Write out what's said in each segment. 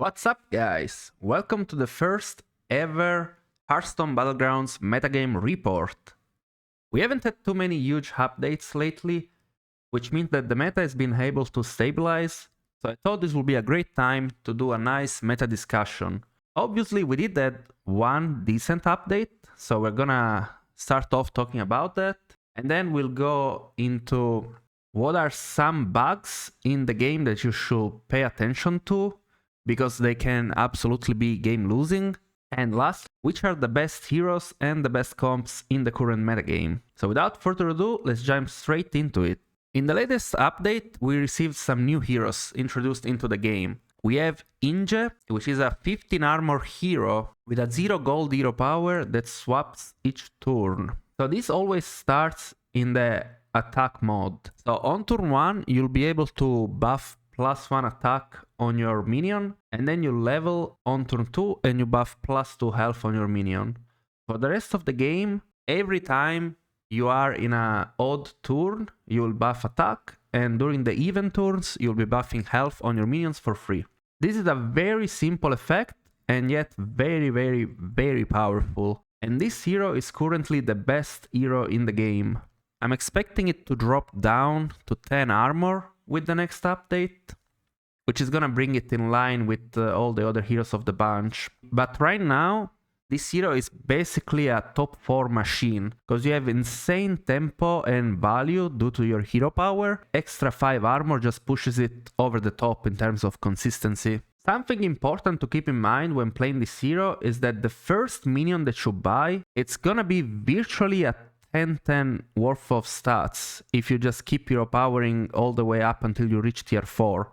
What's up, guys? Welcome to the first ever Hearthstone Battlegrounds metagame report. We haven't had too many huge updates lately, which means that the meta has been able to stabilize, so I thought this would be a great time to do a nice meta discussion. Obviously, we did that one decent update, so we're gonna start off talking about that, and then we'll go into what are some bugs in the game that you should pay attention to, because they can absolutely be game losing. And last, which are the best heroes and the best comps in the current metagame. So without further ado, let's jump straight into it. In the latest update, we received some new heroes introduced into the game. We have Inge, which is a 15 armor hero with a 0 gold hero power that swaps each turn. So this always starts in the attack mode. So on turn 1, you'll be able to buff +1 attack on your minion, and then you level on turn 2 and you buff +2 health on your minion. For the rest of the game, every time you are in an odd turn, you will buff attack, and during the even turns, you'll be buffing health on your minions for free. This is a very simple effect, and yet very powerful. And this hero is currently the best hero in the game. I'm expecting it to drop down to 10 armor with the next update, which is gonna bring it in line with all the other heroes of the bunch. But right now, this hero is basically a top 4 machine, because you have insane tempo and value due to your hero power. Extra 5 armor just pushes it over the top in terms of consistency. Something important to keep in mind when playing this hero is that the first minion that you buy, it's gonna be virtually a 10-10 worth of stats if you just keep hero powering all the way up until you reach tier 4.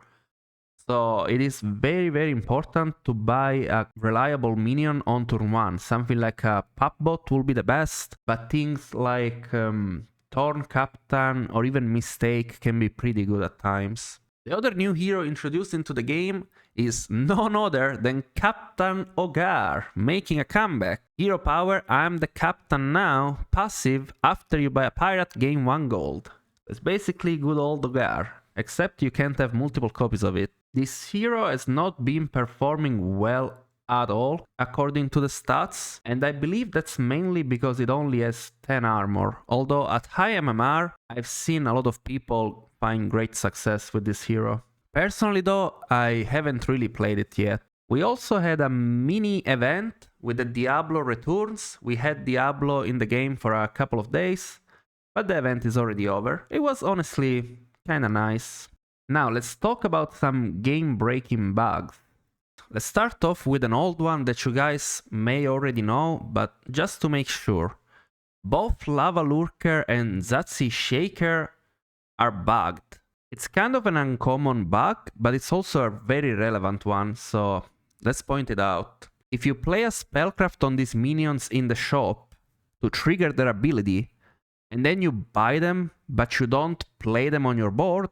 So it is very important to buy a reliable minion on turn 1. Something like a Puppbot will be the best, but things like Thorn Captain or even Mistake can be pretty good at times. The other new hero introduced into the game is none other than Captain Ogar, making a comeback. Hero power, I'm the captain now, passive, after you buy a pirate, gain 1 gold. It's basically good old Ogar, except you can't have multiple copies of it. This hero has not been performing well at all, according to the stats, and I believe that's mainly because it only has 10 armor, although at high MMR, I've seen a lot of people find great success with this hero. Personally though, I haven't really played it yet. We also had a mini event with the Diablo returns. We had Diablo in the game for a couple of days, but the event is already over. It was honestly kinda nice. Now let's talk about some game-breaking bugs. Let's start off with an old one that you guys may already know, but just to make sure. Both Lava Lurker and Zatsi Shaker are bugged. It's kind of an uncommon bug, but it's also a very relevant one, so let's point it out. If you play a spellcraft on these minions in the shop to trigger their ability, and then you buy them, but you don't play them on your board,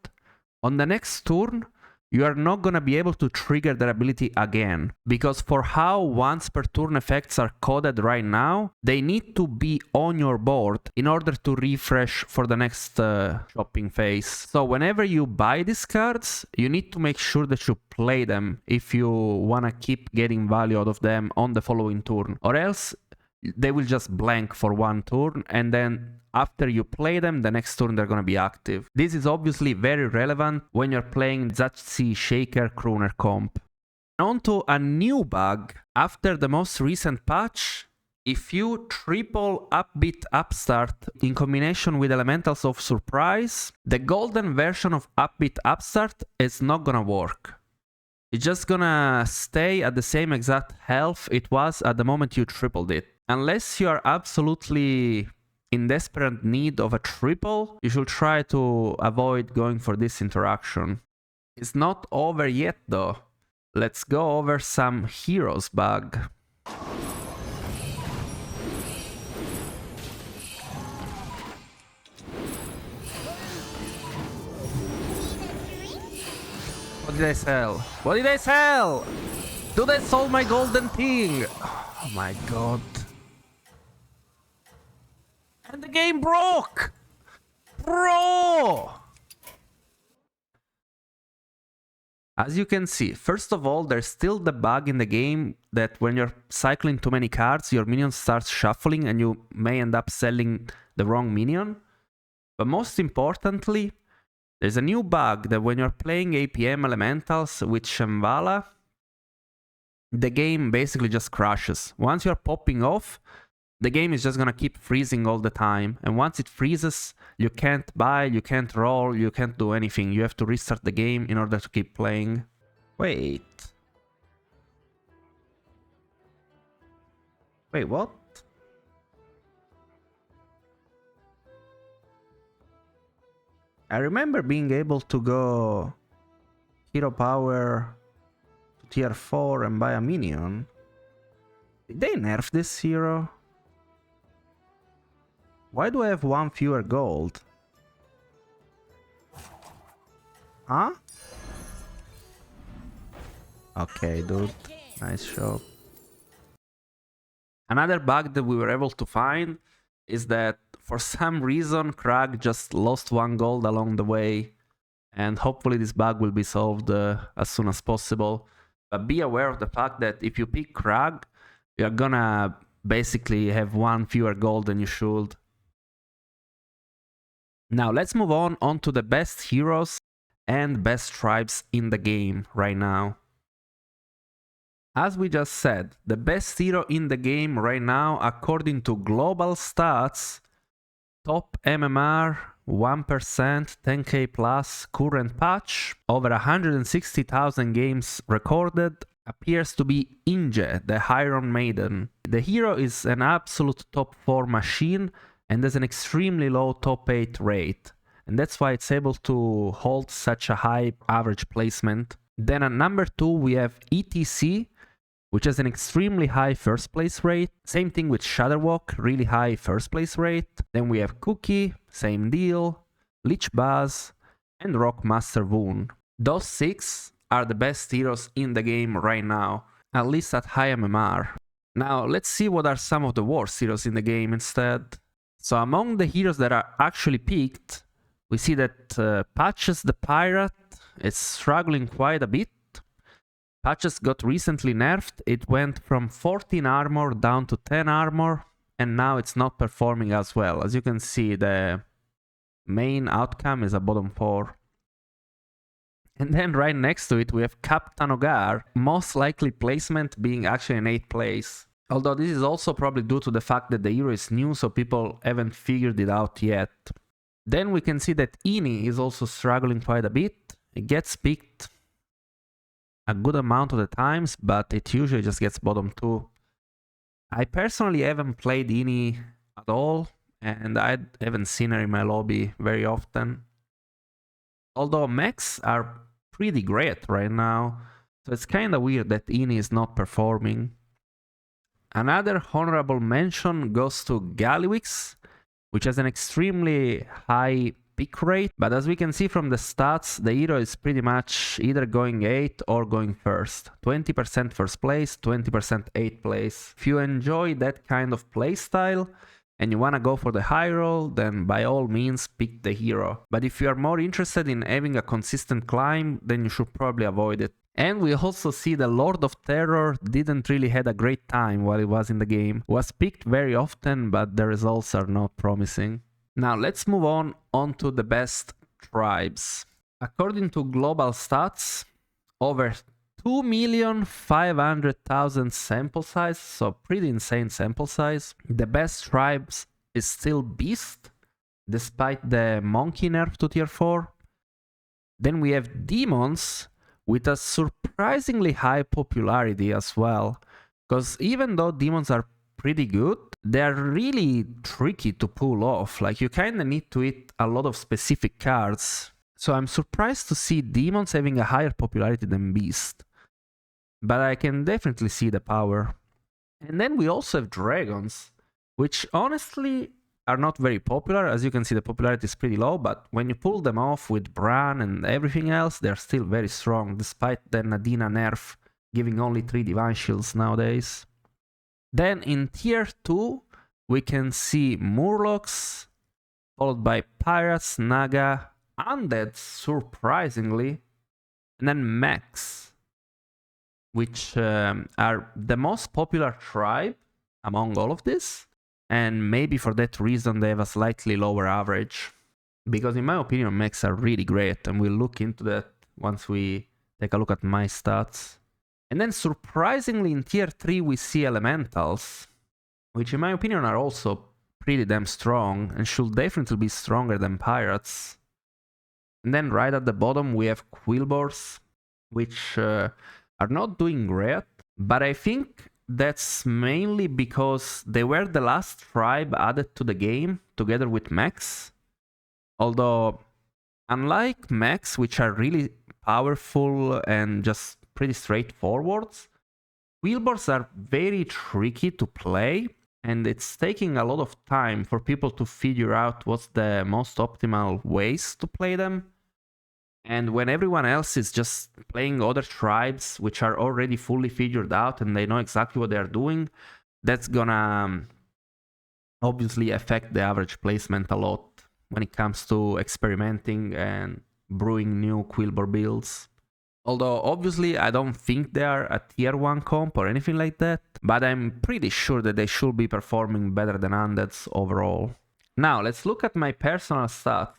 on the next turn, you are not gonna be able to trigger their ability again, because for how once per turn effects are coded right now, they need to be on your board in order to refresh for the next shopping phase. So whenever you buy these cards, you need to make sure that you play them if you wanna keep getting value out of them on the following turn, or else they will just blank for 1 turn, and then after you play them, the next turn they're gonna be active. This is obviously very relevant when you're playing Zatsi Shaker Crooner comp. On to a new bug. After the most recent patch, if you triple Upbeat Upstart in combination with Elementals of Surprise, the golden version of Upbeat Upstart is not gonna work. It's just gonna stay at the same exact health it was at the moment you tripled it. Unless you are absolutely in desperate need of a triple, you should try to avoid going for this interaction. It's not over yet though. Let's go over some heroes bug. What did I sell? What did I sell? Dude, I sold my golden thing! Oh my god. And the game broke! Bro! As you can see, first of all, there's still the bug in the game that when you're cycling too many cards, your minion starts shuffling and you may end up selling the wrong minion. But most importantly, there's a new bug that when you're playing APM Elementals with Shambhala, the game basically just crashes. Once you're popping off, the game is just gonna keep freezing all the time. And once it freezes, you can't buy, you can't roll, you can't do anything. You have to restart the game in order to keep playing. Wait, what? I remember being able to go hero power to tier 4 and buy a minion. Did they nerf this hero? Why do I have one fewer gold? Huh? Okay, dude. Nice shot. Another bug that we were able to find is that for some reason Krag just lost 1 gold along the way, and hopefully this bug will be solved as soon as possible. But be aware of the fact that if you pick Krag, you're gonna basically have 1 fewer gold than you should. Now let's move on to the best heroes and best tribes in the game right now. As we just said, the best hero in the game right now, according to global stats, top MMR, 1%, 10k plus, current patch, over 160,000 games recorded, appears to be Inge, the Iron Maiden. The hero is an absolute top 4 machine and has an extremely low top 8 rate. And that's why it's able to hold such a high average placement. Then at number 2 we have ETC, which has an extremely high first place rate. Same thing with Shadowwalk, really high first place rate. Then we have Cookie, same deal, Lich Buzz, and Rockmaster Woon. Those 6 are the best heroes in the game right now, at least at high MMR. Now let's see what are some of the worst heroes in the game instead. So among the heroes that are actually picked, we see that Patches the Pirate is struggling quite a bit. Patches got recently nerfed. It went from 14 armor down to 10 armor, and now it's not performing as well. As you can see, the main outcome is a bottom 4. And then right next to it, we have Captain Ogar, most likely placement being actually in 8th place. Although this is also probably due to the fact that the hero is new, so people haven't figured it out yet. Then we can see that Ini is also struggling quite a bit. It gets picked a good amount of the times, but it usually just gets bottom 2. I personally haven't played Ini at all, and I haven't seen her in my lobby very often. Although mechs are pretty great right now, so it's kinda weird that Ini is not performing. Another honorable mention goes to Galliwix, which has an extremely high pick rate, but as we can see from the stats, the hero is pretty much either going 8th or going 1st. 20% first place, 20% 8th place. If you enjoy that kind of playstyle and you wanna go for the high roll, then by all means pick the hero. But if you are more interested in having a consistent climb, then you should probably avoid it. And we also see the Lord of Terror didn't really had a great time while it was in the game. Was picked very often, but the results are not promising. Now let's move on to the best tribes. According to global stats, over 2,500,000 sample size, so pretty insane sample size. The best tribes is still Beast, despite the Monkey nerf to tier 4. Then we have Demons, with a surprisingly high popularity as well. Because even though Demons are pretty good, they're really tricky to pull off. Like, you kinda need to hit a lot of specific cards. So I'm surprised to see Demons having a higher popularity than Beast. But I can definitely see the power. And then we also have Dragons, which honestly are not very popular. As you can see, the popularity is pretty low, but when you pull them off with Bran and everything else, they're still very strong, despite the Nadina nerf giving only 3 Divine Shields nowadays. Then in tier 2, we can see Murlocs, followed by Pirates, Naga, Undead, surprisingly. And then mechs, which are the most popular tribe among all of this. And maybe for that reason they have a slightly lower average. Because in my opinion, mechs are really great, and we'll look into that once we take a look at my stats. And then surprisingly in tier 3 we see elementals, which in my opinion are also pretty damn strong and should definitely be stronger than pirates. And then right at the bottom we have quillbors, which are not doing great, but I think that's mainly because they were the last tribe added to the game together with mechs. Although, unlike mechs, which are really powerful and just pretty straightforward, quillbors are very tricky to play, and it's taking a lot of time for people to figure out what's the most optimal ways to play them. And when everyone else is just playing other tribes which are already fully figured out and they know exactly what they're doing, that's gonna obviously affect the average placement a lot when it comes to experimenting and brewing new quillbor builds. Although obviously I don't think they are a tier 1 comp or anything like that, but I'm pretty sure that they should be performing better than undeads overall. Now let's look at my personal stats.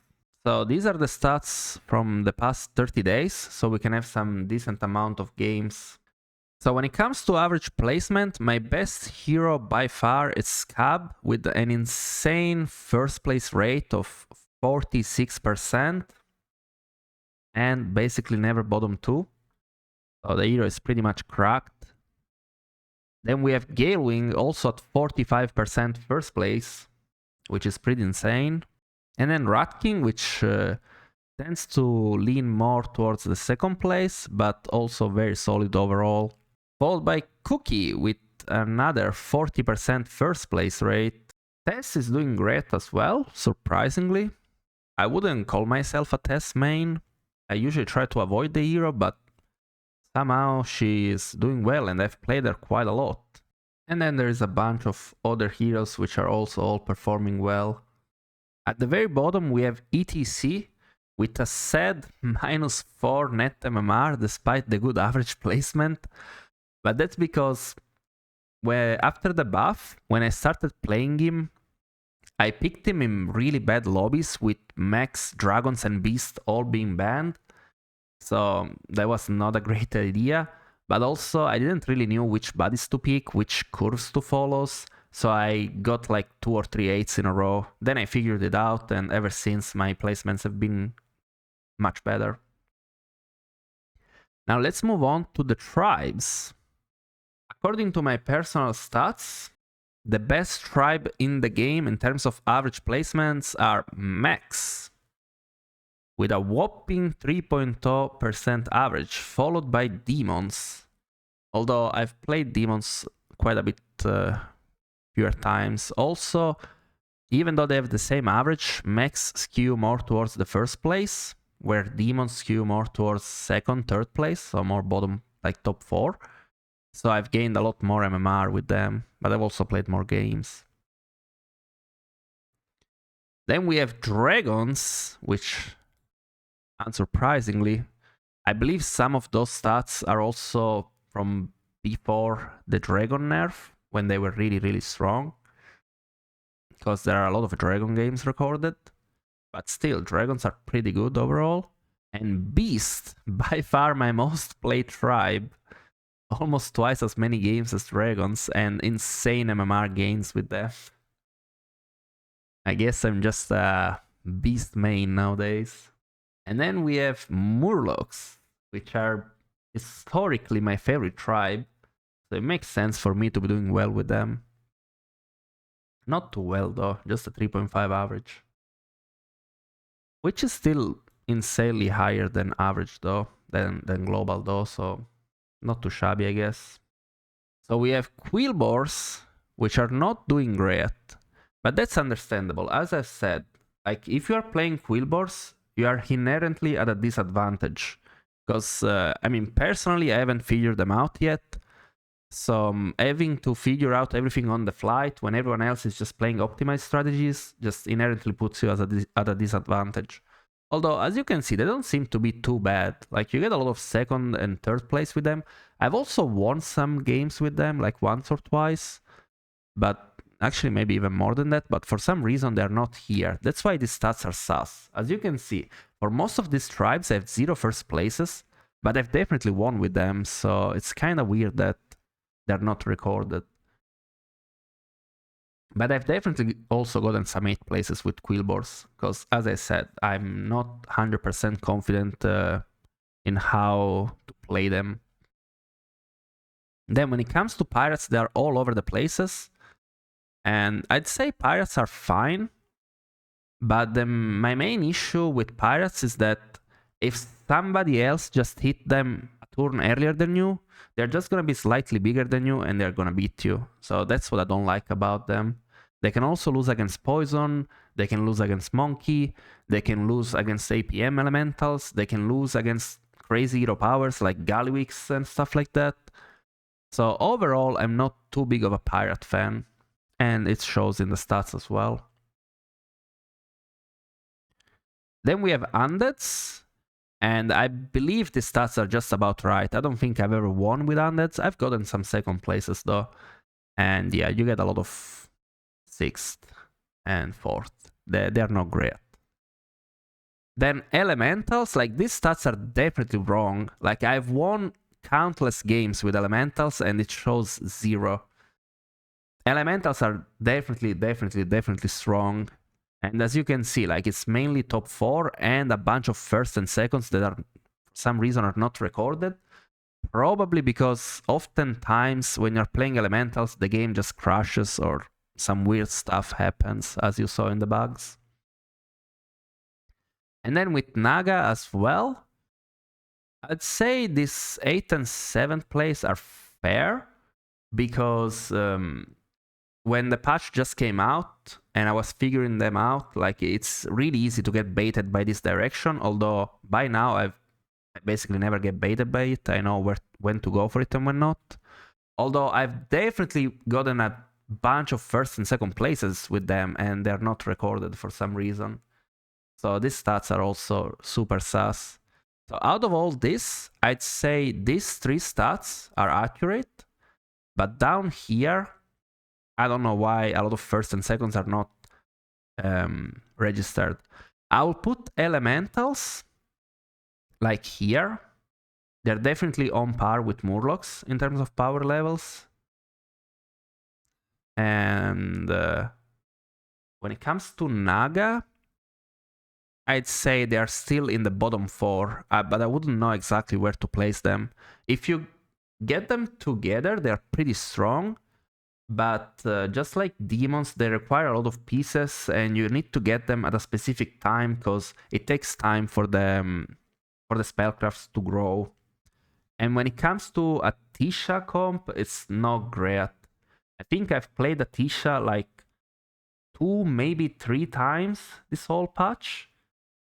So these are the stats from the past 30 days, so we can have some decent amount of games. So when it comes to average placement, my best hero by far is Scab with an insane first place rate of 46% and basically never bottom 2. So the hero is pretty much cracked. Then we have Galewing also at 45% first place, which is pretty insane. And then Rat King, which tends to lean more towards the second place, but also very solid overall. Followed by Cookie with another 40% first place rate. Tess is doing great as well, surprisingly. I wouldn't call myself a Tess main. I usually try to avoid the hero, but somehow she is doing well and I've played her quite a lot. And then there is a bunch of other heroes which are also all performing well. At the very bottom we have ETC with a sad -4 net MMR despite the good average placement. But that's because after the buff, when I started playing him, I picked him in really bad lobbies with mechs, dragons and beasts all being banned. So that was not a great idea. But also I didn't really know which buddies to pick, which curves to follow. So I got like 2 or 3 8s in a row. Then I figured it out, and ever since my placements have been much better. Now let's move on to the tribes. According to my personal stats, the best tribe in the game in terms of average placements are mechs, with a whopping 3.0% average, followed by demons. Although I've played demons quite a bit fewer times. Also, even though they have the same average, mechs skew more towards the first place, where demons skew more towards second, third place, so more bottom, like top 4. So I've gained a lot more MMR with them, but I've also played more games. Then we have dragons, which, unsurprisingly, I believe some of those stats are also from before the dragon nerf, when they were really, really strong. Because there are a lot of dragon games recorded. But still, dragons are pretty good overall. And beast, by far my most played tribe. Almost twice as many games as dragons and insane MMR gains with them. I guess I'm just a beast main nowadays. And then we have Murlocs, which are historically my favorite tribe. So it makes sense for me to be doing well with them. Not too well though, just a 3.5 average. Which is still insanely higher than average though, than global though, so not too shabby, I guess. So we have quillbors, which are not doing great, but that's understandable. As I said, like if you are playing quillbors, you are inherently at a disadvantage. Because, I mean, personally, I haven't figured them out yet. So having to figure out everything on the flight when everyone else is just playing optimized strategies just inherently puts you at a disadvantage. Although, as you can see, they don't seem to be too bad. Like, you get a lot of second and third place with them. I've also won some games with them, like once or twice. But actually, maybe even more than that. But for some reason, they're not here. That's why these stats are sus. As you can see, for most of these tribes, I have 0 first places. But I've definitely won with them. So it's kind of weird that they're not recorded. But I've definitely also gotten some 8th places with Quillbors, because as I said, I'm not 100% confident in how to play them. Then when it comes to Pirates, they're all over the places. And I'd say Pirates are fine, but my main issue with Pirates is that if somebody else just hit them a turn earlier than you, they're just going to be slightly bigger than you and they're going to beat you. So that's what I don't like about them. They can also lose against Poison, they can lose against Monkey, they can lose against APM Elementals, they can lose against crazy hero powers like Galliwix and stuff like that. So overall, I'm not too big of a Pirate fan, and it shows in the stats as well. Then we have Undeads, and I believe the stats are just about right. I don't think I've ever won with Undeads. I've gotten some second places though. And yeah, you get a lot of 6th and 4th. They're not great. Then Elementals, like these stats are definitely wrong. Like I've won countless games with Elementals and it shows 0. Elementals are definitely strong. And as you can see, like it's mainly top 4 and a bunch of first and seconds that are, for some reason, are not recorded. Probably because oftentimes when you're playing Elementals, the game just crashes or some weird stuff happens, as you saw in the bugs. And then with Naga as well, I'd say this 8th and 7th place are fair because when the patch just came out and I was figuring them out, like it's really easy to get baited by this direction, although by now I basically never get baited by it. I know when to go for it and when not. Although I've definitely gotten a bunch of first and second places with them and they're not recorded for some reason. So these stats are also super sus. So out of all this, I'd say these 3 stats are accurate, but down here, I don't know why a lot of first and seconds are not registered. I'll put Elementals like here. They're definitely on par with Murlocs in terms of power levels. And when it comes to Naga, I'd say they're still in the bottom 4, but I wouldn't know exactly where to place them. If you get them together, they're pretty strong, but just like demons, they require a lot of pieces, and you need to get them at a specific time because it takes time for the spellcrafts to grow. And when it comes to a Tisha comp, it's not great. I think I've played a Tisha like 2, maybe 3 times this whole patch.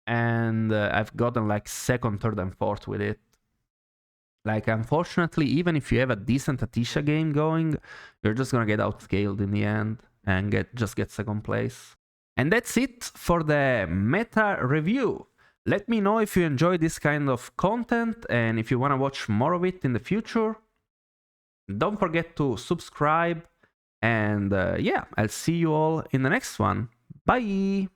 And I've gotten like 2nd, 3rd, and 4th with it. Like, unfortunately, even if you have a decent Atisha game going, you're just gonna get outscaled in the end and just get 2nd place. And that's it for the meta review. Let me know if you enjoy this kind of content and if you want to watch more of it in the future. Don't forget to subscribe, and yeah, I'll see you all in the next one. Bye!